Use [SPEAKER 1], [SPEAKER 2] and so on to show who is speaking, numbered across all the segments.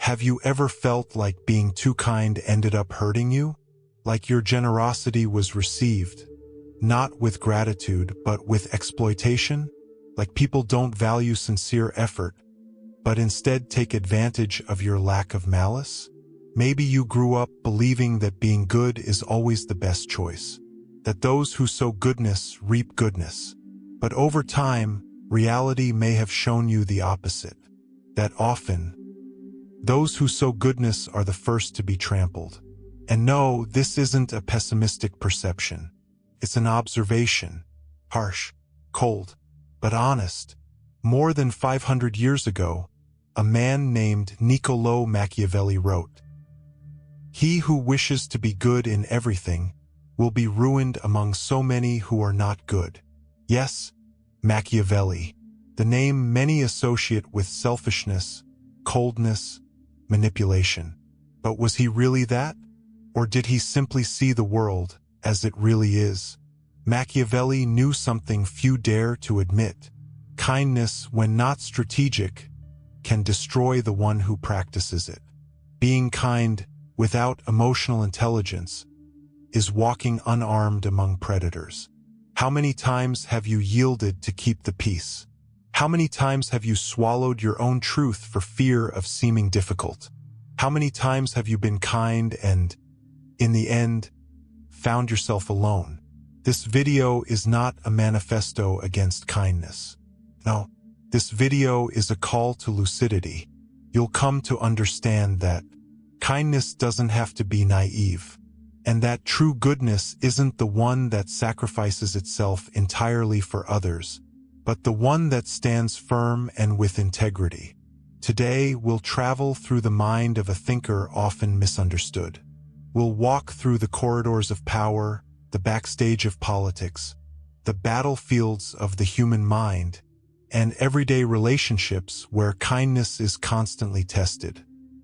[SPEAKER 1] Have you ever felt like being too kind ended up hurting you? Like your generosity was received, not with gratitude, but with exploitation? Like people don't value sincere effort, but instead take advantage of your lack of malice? Maybe you grew up believing that being good is always the best choice, that those who sow goodness reap goodness. But over time, reality may have shown you the opposite, that often, those who sow goodness are the first to be trampled. And no, this isn't a pessimistic perception. It's an observation, harsh, cold, but honest. More than 500 years ago, a man named Niccolò Machiavelli wrote, "He who wishes to be good in everything will be ruined among so many who are not good." Yes, Machiavelli, the name many associate with selfishness, coldness, manipulation. But was he really that? Or did he simply see the world as it really is? Machiavelli knew something few dare to admit. Kindness, when not strategic, can destroy the one who practices it. Being kind without emotional intelligence is walking unarmed among predators. How many times have you yielded to keep the peace? How many times have you swallowed your own truth for fear of seeming difficult? How many times have you been kind and, in the end, found yourself alone? This video is not a manifesto against kindness. No, this video is a call to lucidity. You'll come to understand that kindness doesn't have to be naive, and that true goodness isn't the one that sacrifices itself entirely for others, but the one that stands firm and with integrity. Today, we'll travel through the mind of a thinker often misunderstood. We'll walk through the corridors of power, the backstage of politics, the battlefields of the human mind, and everyday relationships where kindness is constantly tested.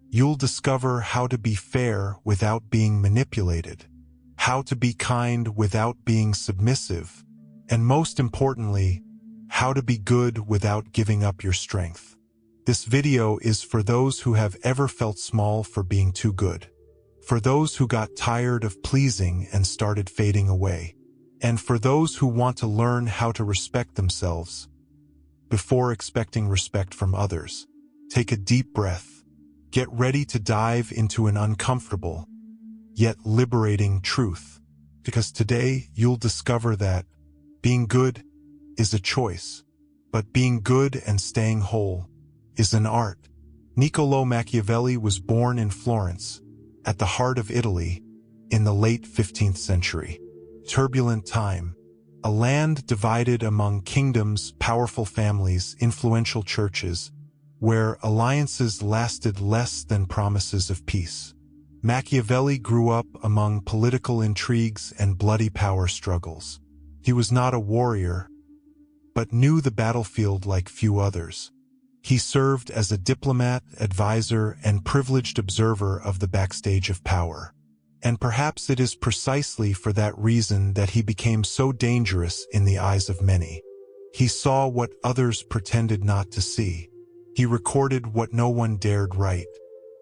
[SPEAKER 1] You'll discover how to be fair without being manipulated, how to be kind without being submissive, and most importantly, how to be good without giving up your strength. This video is for those who have ever felt small for being too good, for those who got tired of pleasing and started fading away, and for those who want to learn how to respect themselves before expecting respect from others. Take a deep breath. Get ready to dive into an uncomfortable, yet liberating truth, because today you'll discover that being good is a choice, but being good and staying whole is an art. Niccolò Machiavelli was born in Florence, at the heart of Italy, in the late 15th century. Turbulent time, a land divided among kingdoms, powerful families, influential churches, where alliances lasted less than promises of peace. Machiavelli grew up among political intrigues and bloody power struggles. He was not a warrior, but knew the battlefield like few others. He served as a diplomat, advisor, and privileged observer of the backstage of power. And perhaps it is precisely for that reason that he became so dangerous in the eyes of many. He saw what others pretended not to see. He recorded what no one dared write.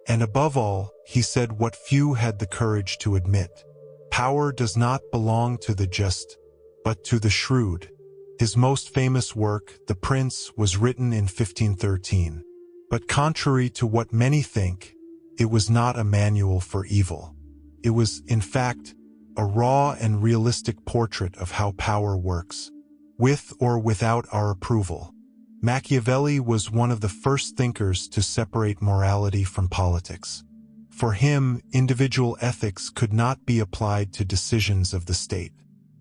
[SPEAKER 1] And above all, he said what few had the courage to admit. Power does not belong to the just, but to the shrewd. His most famous work, The Prince, was written in 1513. But contrary to what many think, it was not a manual for evil. It was, in fact, a raw and realistic portrait of how power works, with or without our approval. Machiavelli was one of the first thinkers to separate morality from politics. For him, individual ethics could not be applied to decisions of the state,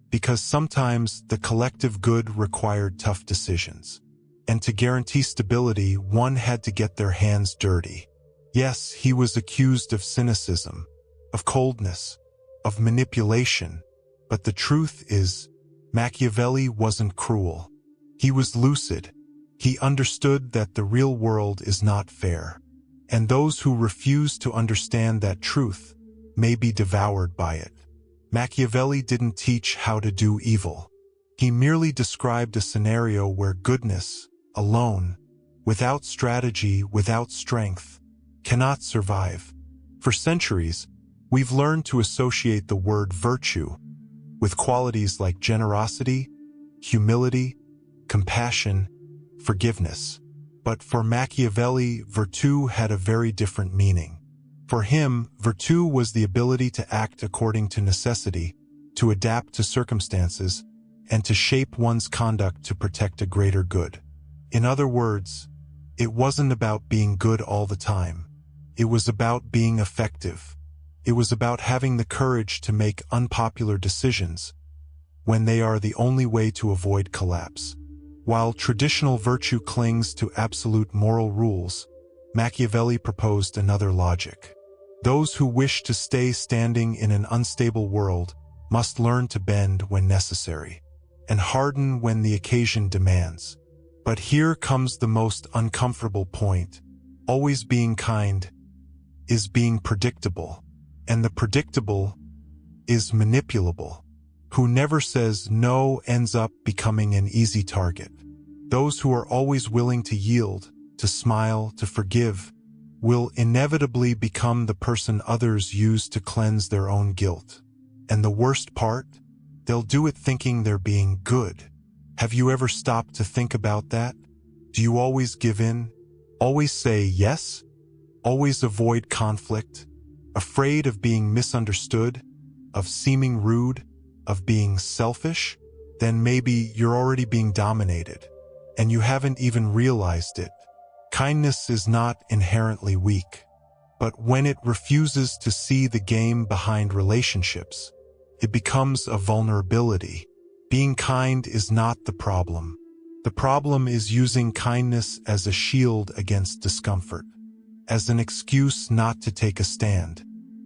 [SPEAKER 1] because sometimes the collective good required tough decisions. And to guarantee stability, one had to get their hands dirty. Yes, he was accused of cynicism, of coldness, of manipulation, but the truth is, Machiavelli wasn't cruel. He was lucid. He understood that the real world is not fair, and those who refuse to understand that truth may be devoured by it. Machiavelli didn't teach how to do evil. He merely described a scenario where goodness, alone, without strategy, without strength, cannot survive. For centuries, we've learned to associate the word virtue with qualities like generosity, humility, compassion, forgiveness. But for Machiavelli, virtue had a very different meaning. For him, virtue was the ability to act according to necessity, to adapt to circumstances, and to shape one's conduct to protect a greater good. In other words, it wasn't about being good all the time. It was about being effective. It was about having the courage to make unpopular decisions when they are the only way to avoid collapse. While traditional virtue clings to absolute moral rules, Machiavelli proposed another logic. Those who wish to stay standing in an unstable world must learn to bend when necessary, and harden when the occasion demands. But here comes the most uncomfortable point. Always being kind is being predictable, and the predictable is manipulable. Who never says no ends up becoming an easy target. Those who are always willing to yield, to smile, to forgive, will inevitably become the person others use to cleanse their own guilt. And the worst part? They'll do it thinking they're being good. Have you ever stopped to think about that? Do you always give in? Always say yes? Always avoid conflict? Afraid of being misunderstood? Of seeming rude? Of being selfish? Then maybe you're already being dominated, and you haven't even realized it. Kindness is not inherently weak, but when it refuses to see the game behind relationships, it becomes a vulnerability. Being kind is not the problem. The problem is using kindness as a shield against discomfort, as an excuse not to take a stand,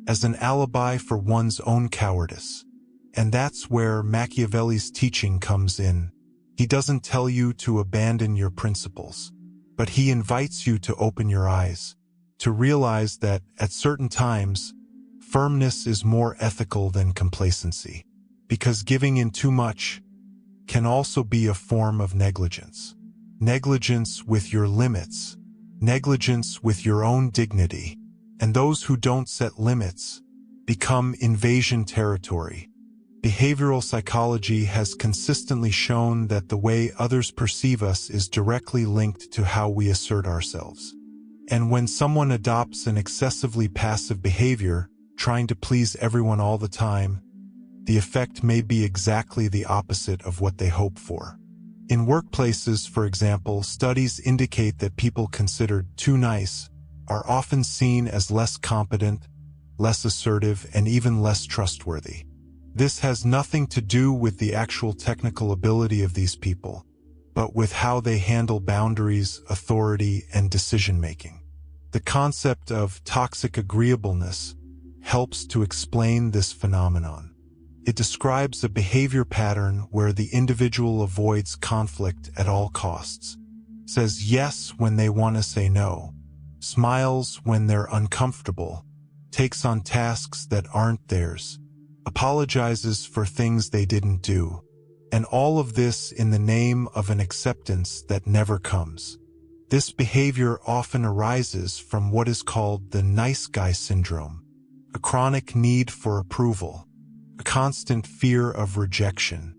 [SPEAKER 1] as an alibi for one's own cowardice. And that's where Machiavelli's teaching comes in. He doesn't tell you to abandon your principles, but he invites you to open your eyes, to realize that at certain times, firmness is more ethical than complacency, because giving in too much can also be a form of negligence. Negligence with your limits, negligence with your own dignity, and those who don't set limits become invasion territory. Behavioral psychology has consistently shown that the way others perceive us is directly linked to how we assert ourselves. And when someone adopts an excessively passive behavior, trying to please everyone all the time, the effect may be exactly the opposite of what they hope for. In workplaces, for example, studies indicate that people considered too nice are often seen as less competent, less assertive, and even less trustworthy. This has nothing to do with the actual technical ability of these people, but with how they handle boundaries, authority, and decision-making. The concept of toxic agreeableness helps to explain this phenomenon. It describes a behavior pattern where the individual avoids conflict at all costs, says yes when they want to say no, smiles when they're uncomfortable, takes on tasks that aren't theirs, apologizes for things they didn't do, and all of this in the name of an acceptance that never comes. This behavior often arises from what is called the nice guy syndrome, a chronic need for approval, a constant fear of rejection.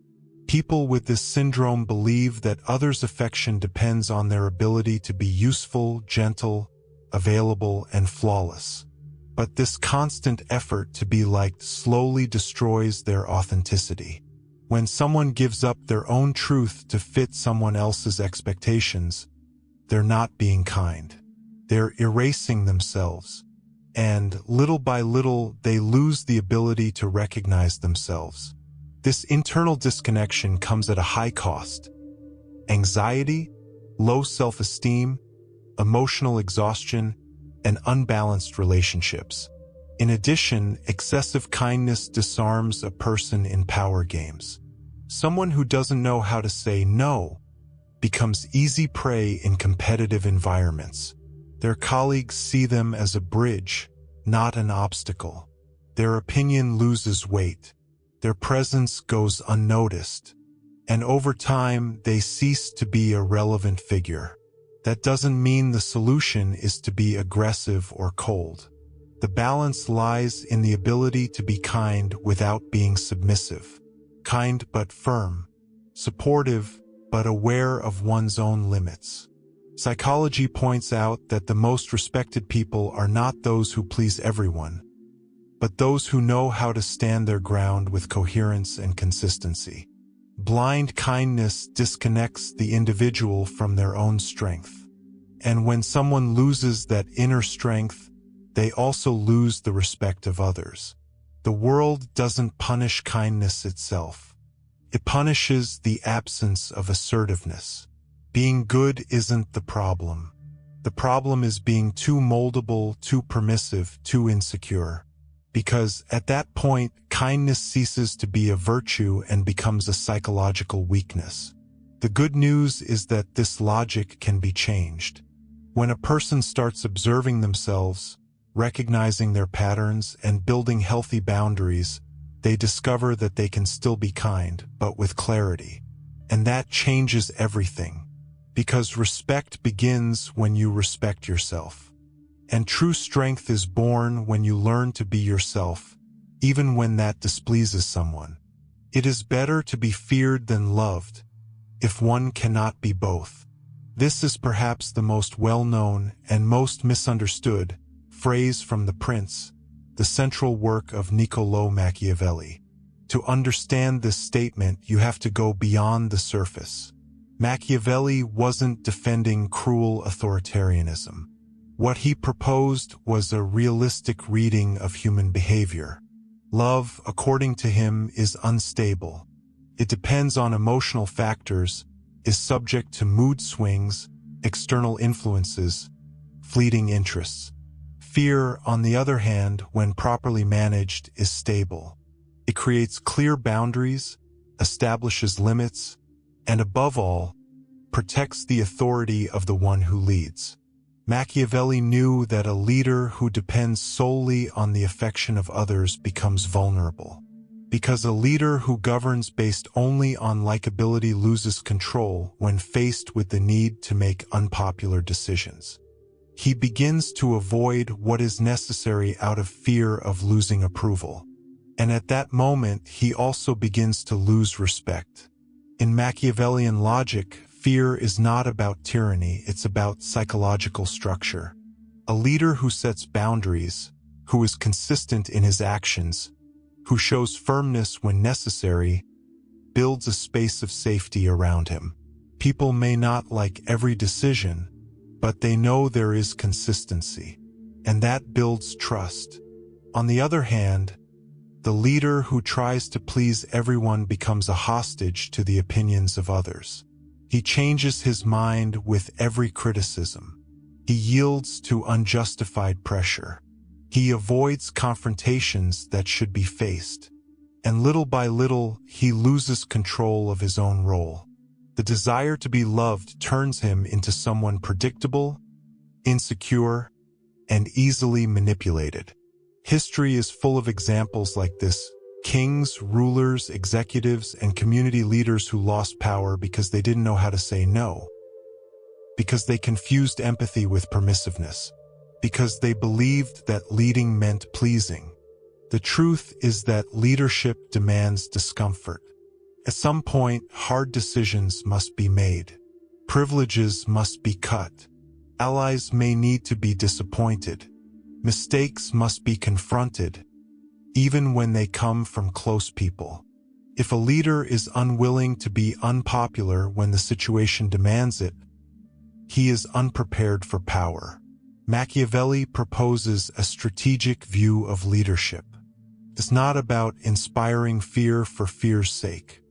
[SPEAKER 1] People with this syndrome believe that others' affection depends on their ability to be useful, gentle, available, and flawless. But this constant effort to be liked slowly destroys their authenticity. When someone gives up their own truth to fit someone else's expectations, they're not being kind. They're erasing themselves. And little by little, they lose the ability to recognize themselves. This internal disconnection comes at a high cost. Anxiety, low self-esteem, emotional exhaustion, and unbalanced relationships. In addition, excessive kindness disarms a person in power games. Someone who doesn't know how to say no becomes easy prey in competitive environments. Their colleagues see them as a bridge, not an obstacle. Their opinion loses weight. Their presence goes unnoticed. And over time, they cease to be a relevant figure. That doesn't mean the solution is to be aggressive or cold. The balance lies in the ability to be kind without being submissive. Kind but firm. Supportive but aware of one's own limits. Psychology points out that the most respected people are not those who please everyone, but those who know how to stand their ground with coherence and consistency. Blind kindness disconnects the individual from their own strength. And when someone loses that inner strength, they also lose the respect of others. The world doesn't punish kindness itself. It punishes the absence of assertiveness. Being good isn't the problem. The problem is being too moldable, too permissive, too insecure. Because at that point, kindness ceases to be a virtue and becomes a psychological weakness. The good news is that this logic can be changed. When a person starts observing themselves, recognizing their patterns, and building healthy boundaries, they discover that they can still be kind, but with clarity. And that changes everything. Because respect begins when you respect yourself. And true strength is born when you learn to be yourself, even when that displeases someone. It is better to be feared than loved, if one cannot be both. This is perhaps the most well-known and most misunderstood phrase from The Prince, the central work of Niccolò Machiavelli. To understand this statement, you have to go beyond the surface. Machiavelli wasn't defending cruel authoritarianism. What he proposed was a realistic reading of human behavior. Love, according to him, is unstable. It depends on emotional factors, is subject to mood swings, external influences, fleeting interests. Fear, on the other hand, when properly managed, is stable. It creates clear boundaries, establishes limits, and above all, protects the authority of the one who leads. Machiavelli knew that a leader who depends solely on the affection of others becomes vulnerable. Because a leader who governs based only on likability loses control when faced with the need to make unpopular decisions. He begins to avoid what is necessary out of fear of losing approval. And at that moment, he also begins to lose respect. In Machiavellian logic, fear is not about tyranny, it's about psychological structure. A leader who sets boundaries, who is consistent in his actions, who shows firmness when necessary, builds a space of safety around him. People may not like every decision, but they know there is consistency, and that builds trust. On the other hand, the leader who tries to please everyone becomes a hostage to the opinions of others. He changes his mind with every criticism. He yields to unjustified pressure. He avoids confrontations that should be faced. And little by little, he loses control of his own role. The desire to be loved turns him into someone predictable, insecure, and easily manipulated. History is full of examples like this. Kings, rulers, executives, and community leaders who lost power because they didn't know how to say no. Because they confused empathy with permissiveness. Because they believed that leading meant pleasing. The truth is that leadership demands discomfort. At some point, hard decisions must be made. Privileges must be cut. Allies may need to be disappointed. Mistakes must be confronted, even when they come from close people. If a leader is unwilling to be unpopular when the situation demands it, he is unprepared for power. Machiavelli proposes a strategic view of leadership. It's not about inspiring fear for fear's sake.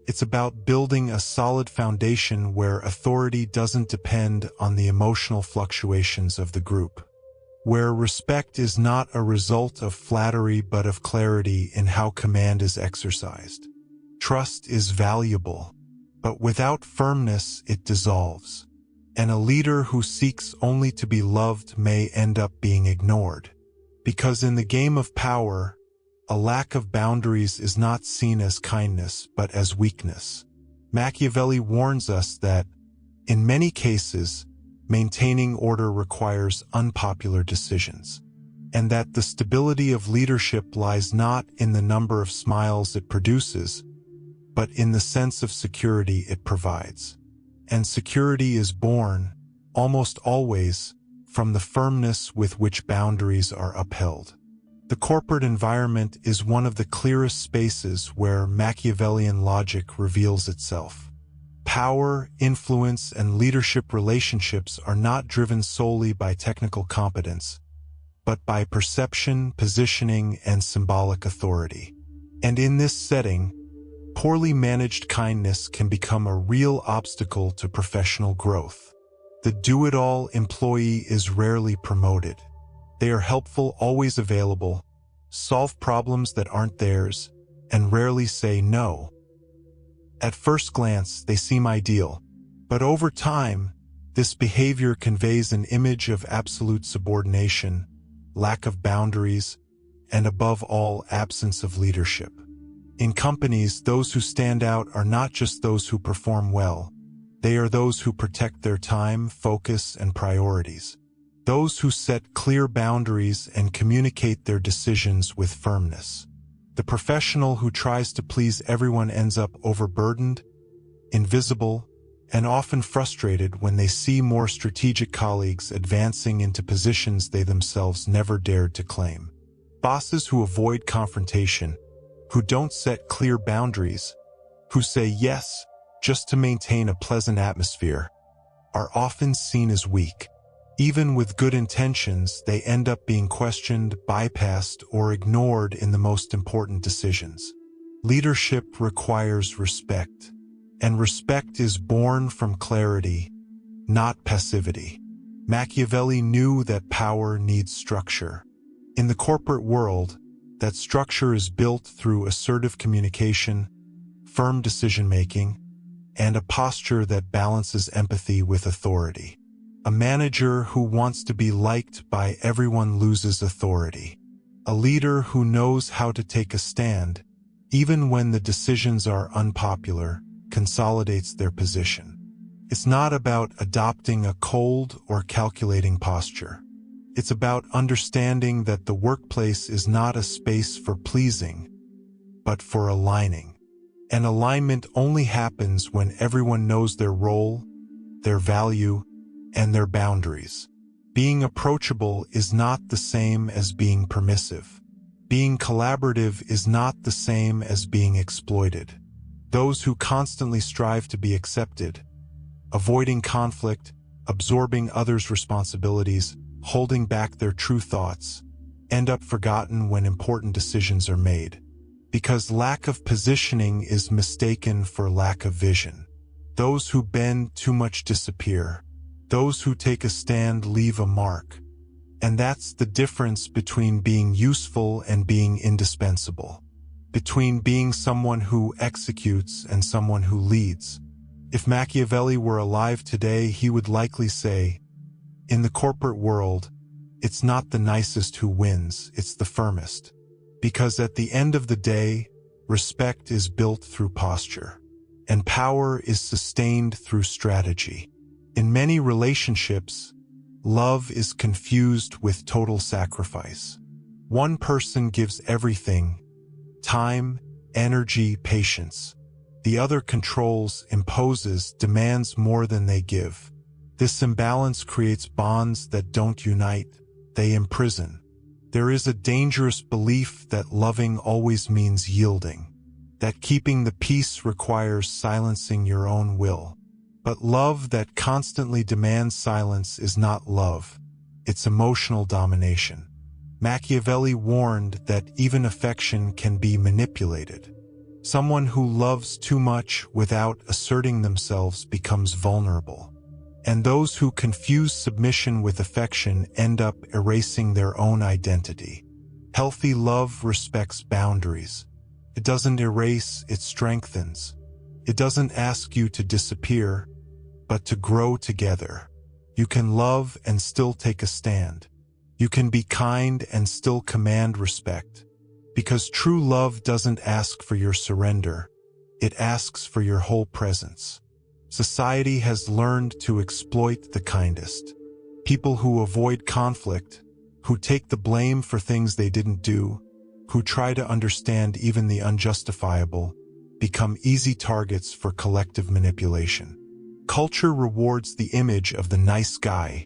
[SPEAKER 1] It's about building a solid foundation where authority doesn't depend on the emotional fluctuations of the group. Where respect is not a result of flattery but of clarity in how command is exercised. Trust is valuable, but without firmness it dissolves. And a leader who seeks only to be loved may end up being ignored. Because in the game of power, a lack of boundaries is not seen as kindness but as weakness. Machiavelli warns us that, in many cases, maintaining order requires unpopular decisions, and that the stability of leadership lies not in the number of smiles it produces, but in the sense of security it provides. And security is born, almost always, from the firmness with which boundaries are upheld. The corporate environment is one of the clearest spaces where Machiavellian logic reveals itself. Power, influence, and leadership relationships are not driven solely by technical competence, but by perception, positioning, and symbolic authority. And in this setting, poorly managed kindness can become a real obstacle to professional growth. The do-it-all employee is rarely promoted. They are helpful, always available, solve problems that aren't theirs, and rarely say no. At first glance, they seem ideal, but over time, this behavior conveys an image of absolute subordination, lack of boundaries, and above all, absence of leadership. In companies, those who stand out are not just those who perform well. They are those who protect their time, focus, and priorities. Those who set clear boundaries and communicate their decisions with firmness. The professional who tries to please everyone ends up overburdened, invisible, and often frustrated when they see more strategic colleagues advancing into positions they themselves never dared to claim. Bosses who avoid confrontation, who don't set clear boundaries, who say yes just to maintain a pleasant atmosphere, are often seen as weak. Even with good intentions, they end up being questioned, bypassed, or ignored in the most important decisions. Leadership requires respect, and respect is born from clarity, not passivity. Machiavelli knew that power needs structure. In the corporate world, that structure is built through assertive communication, firm decision-making, and a posture that balances empathy with authority. A manager who wants to be liked by everyone loses authority. A leader who knows how to take a stand, even when the decisions are unpopular, consolidates their position. It's not about adopting a cold or calculating posture. It's about understanding that the workplace is not a space for pleasing, but for aligning. And alignment only happens when everyone knows their role, their value, and their boundaries. Being approachable is not the same as being permissive. Being collaborative is not the same as being exploited. Those who constantly strive to be accepted, avoiding conflict, absorbing others' responsibilities, holding back their true thoughts, end up forgotten when important decisions are made. Because lack of positioning is mistaken for lack of vision. Those who bend too much disappear. Those who take a stand leave a mark. And that's the difference between being useful and being indispensable. Between being someone who executes and someone who leads. If Machiavelli were alive today, he would likely say, in the corporate world, it's not the nicest who wins, it's the firmest. Because at the end of the day, respect is built through posture, and power is sustained through strategy. In many relationships, love is confused with total sacrifice. One person gives everything: time, energy, patience. The other controls, imposes, demands more than they give. This imbalance creates bonds that don't unite, they imprison. There is a dangerous belief that loving always means yielding, that keeping the peace requires silencing your own will. But love that constantly demands silence is not love, it's emotional domination. Machiavelli warned that even affection can be manipulated. Someone who loves too much without asserting themselves becomes vulnerable. And those who confuse submission with affection end up erasing their own identity. Healthy love respects boundaries. It doesn't erase, it strengthens. It doesn't ask you to disappear, but to grow together. You can love and still take a stand. You can be kind and still command respect. Because true love doesn't ask for your surrender. It asks for your whole presence. Society has learned to exploit the kindest. People who avoid conflict, who take the blame for things they didn't do, who try to understand even the unjustifiable, become easy targets for collective manipulation. Culture rewards the image of the nice guy,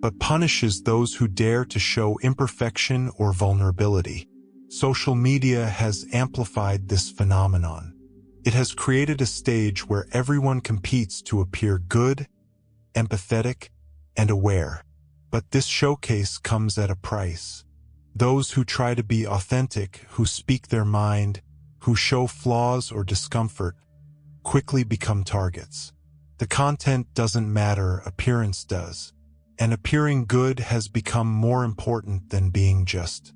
[SPEAKER 1] but punishes those who dare to show imperfection or vulnerability. Social media has amplified this phenomenon. It has created a stage where everyone competes to appear good, empathetic, and aware. But this showcase comes at a price. Those who try to be authentic, who speak their mind, who show flaws or discomfort, quickly become targets. The content doesn't matter, appearance does. And appearing good has become more important than being just.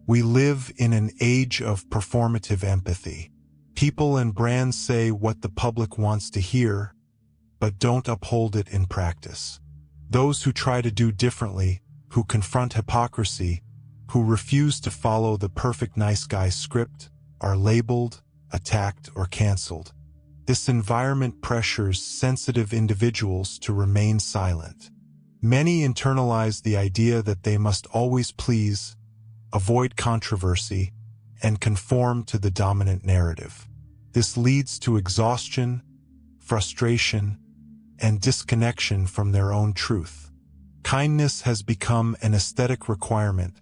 [SPEAKER 1] We live in an age of performative empathy. People and brands say what the public wants to hear, but don't uphold it in practice. Those who try to do differently, who confront hypocrisy, who refuse to follow the perfect nice guy script, are labeled, attacked, or canceled. This environment pressures sensitive individuals to remain silent. Many internalize the idea that they must always please, avoid controversy, and conform to the dominant narrative. This leads to exhaustion, frustration, and disconnection from their own truth. Kindness has become an aesthetic requirement,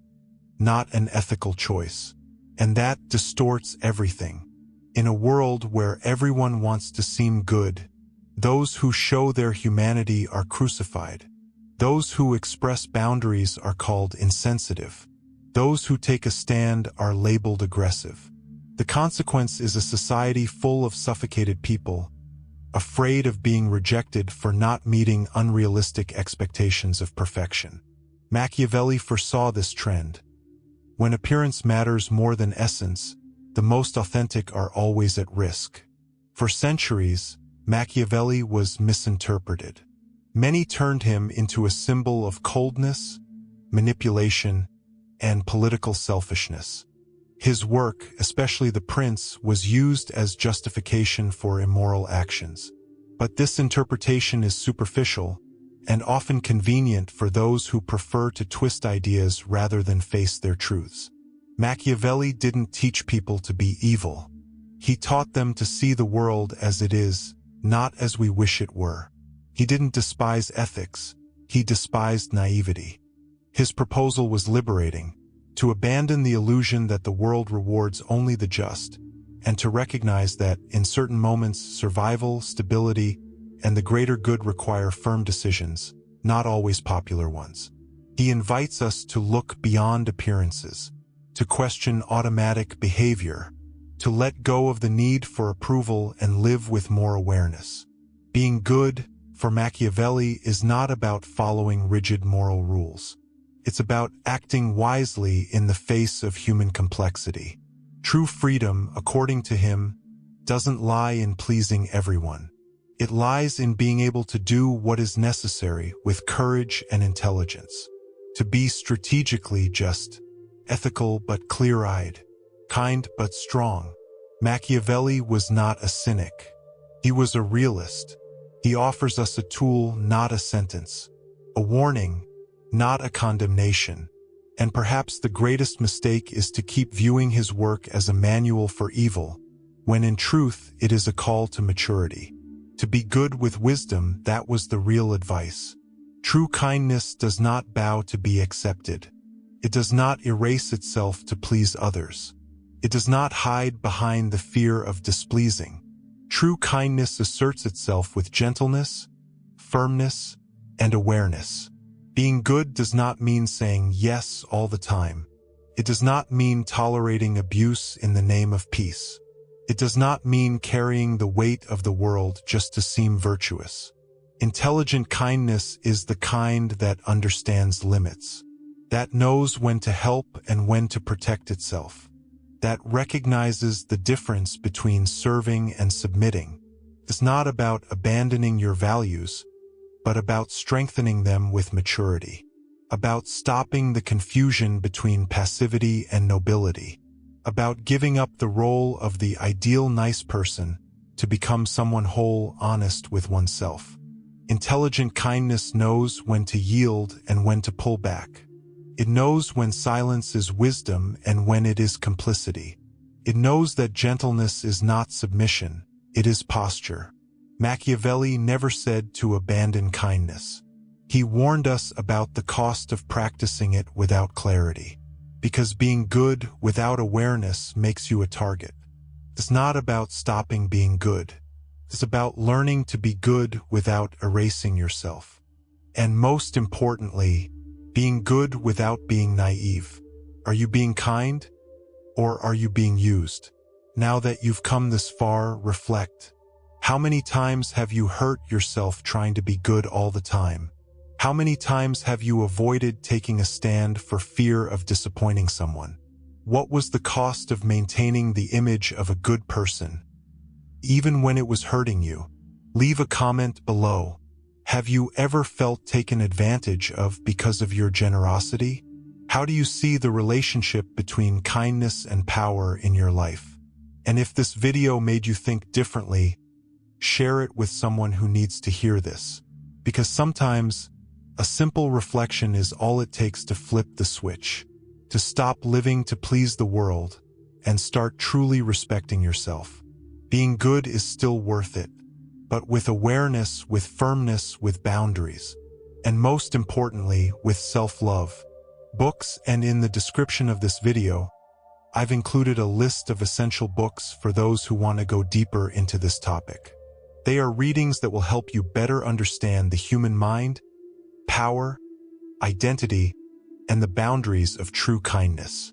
[SPEAKER 1] not an ethical choice, and that distorts everything. In a world where everyone wants to seem good, those who show their humanity are crucified. Those who express boundaries are called insensitive. Those who take a stand are labeled aggressive. The consequence is a society full of suffocated people, afraid of being rejected for not meeting unrealistic expectations of perfection. Machiavelli foresaw this trend. When appearance matters more than essence, the most authentic are always at risk. For centuries, Machiavelli was misinterpreted. Many turned him into a symbol of coldness, manipulation, and political selfishness. His work, especially The Prince, was used as justification for immoral actions. But this interpretation is superficial and often convenient for those who prefer to twist ideas rather than face their truths. Machiavelli didn't teach people to be evil. He taught them to see the world as it is, not as we wish it were. He didn't despise ethics, he despised naivety. His proposal was liberating, to abandon the illusion that the world rewards only the just, and to recognize that, in certain moments, survival, stability, and the greater good require firm decisions, not always popular ones. He invites us to look beyond appearances, to question automatic behavior, to let go of the need for approval and live with more awareness. Being good, for Machiavelli, is not about following rigid moral rules. It's about acting wisely in the face of human complexity. True freedom, according to him, doesn't lie in pleasing everyone. It lies in being able to do what is necessary with courage and intelligence. To be strategically just, ethical but clear-eyed, kind but strong. Machiavelli was not a cynic. He was a realist. He offers us a tool, not a sentence, a warning, not a condemnation. And perhaps the greatest mistake is to keep viewing his work as a manual for evil, when in truth it is a call to maturity. To be good with wisdom, that was the real advice. True kindness does not bow to be accepted. It does not erase itself to please others. It does not hide behind the fear of displeasing. True kindness asserts itself with gentleness, firmness, and awareness. Being good does not mean saying yes all the time. It does not mean tolerating abuse in the name of peace. It does not mean carrying the weight of the world just to seem virtuous. Intelligent kindness is the kind that understands limits, that knows when to help and when to protect itself, that recognizes the difference between serving and submitting. It's not about abandoning your values, but about strengthening them with maturity, about stopping the confusion between passivity and nobility, about giving up the role of the ideal nice person to become someone whole, honest with oneself. Intelligent kindness knows when to yield and when to pull back. It knows when silence is wisdom and when it is complicity. It knows that gentleness is not submission, it is posture. Machiavelli never said to abandon kindness. He warned us about the cost of practicing it without clarity. Because being good without awareness makes you a target. It's not about stopping being good. It's about learning to be good without erasing yourself. And most importantly, being good without being naive. Are you being kind? Or are you being used? Now that you've come this far, reflect. How many times have you hurt yourself trying to be good all the time? How many times have you avoided taking a stand for fear of disappointing someone? What was the cost of maintaining the image of a good person, even when it was hurting you? Leave a comment below. Have you ever felt taken advantage of because of your generosity? How do you see the relationship between kindness and power in your life? And if this video made you think differently, share it with someone who needs to hear this. Because sometimes, a simple reflection is all it takes to flip the switch, to stop living to please the world, and start truly respecting yourself. Being good is still worth it, but with awareness, with firmness, with boundaries, and most importantly, with self-love. Books, and in the description of this video, I've included a list of essential books for those who want to go deeper into this topic. They are readings that will help you better understand the human mind, power, identity, and the boundaries of true kindness.